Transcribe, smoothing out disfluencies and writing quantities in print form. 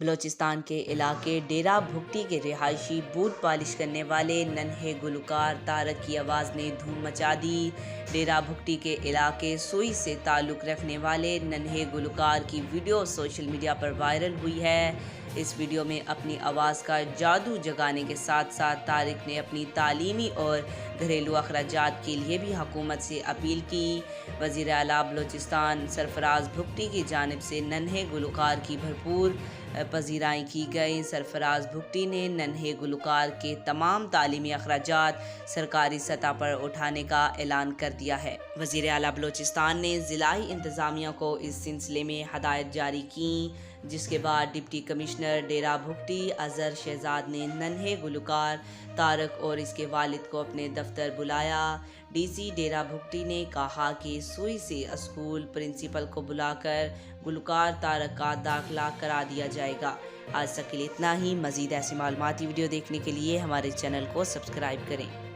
بلوچستان کے علاقے ڈیرہ بھگٹی کے رہائشی بوٹ پالش کرنے والے ننھے گلوکار طارق کی آواز نے دھوم مچا دی۔ ڈیرہ بھگٹی کے علاقے سوئی سے تعلق رکھنے والے ننھے گلوکار کی ویڈیو سوشل میڈیا پر وائرل ہوئی ہے۔ اس ویڈیو میں اپنی آواز کا جادو جگانے کے ساتھ ساتھ طارق نے اپنی تعلیمی اور گھریلو اخراجات کے لیے بھی حکومت سے اپیل کی۔ وزیر اعلیٰ بلوچستان سرفراز بھگٹی کی جانب سے ننھے گلوکار کی بھرپور پذیرائی کی گئی۔ سرفراز بھگٹی نے ننھے گلوکار کے تمام تعلیمی اخراجات سرکاری سطح پر اٹھانے کا اعلان کر دیا ہے۔ وزیر اعلیٰ بلوچستان نے ضلعی انتظامیہ کو اس سلسلے میں ہدایت جاری کیں، جس کے بعد ڈپٹی کمشنر ڈیرہ بھگٹی اظہر شہزاد نے ننھے گلوکار طارق اور اس کے والد کو اپنے دفتر بلایا۔ ڈی سی ڈیرہ بھگٹی نے کہا کہ سوئی سے اسکول پرنسپل کو بلا کر گلوکار طارق کا داخلہ کرا دیا جائے گا۔ آج تک کے لیے اتنا ہی۔ مزید ایسی معلوماتی ویڈیو دیکھنے کے لیے ہمارے چینل کو سبسکرائب کریں۔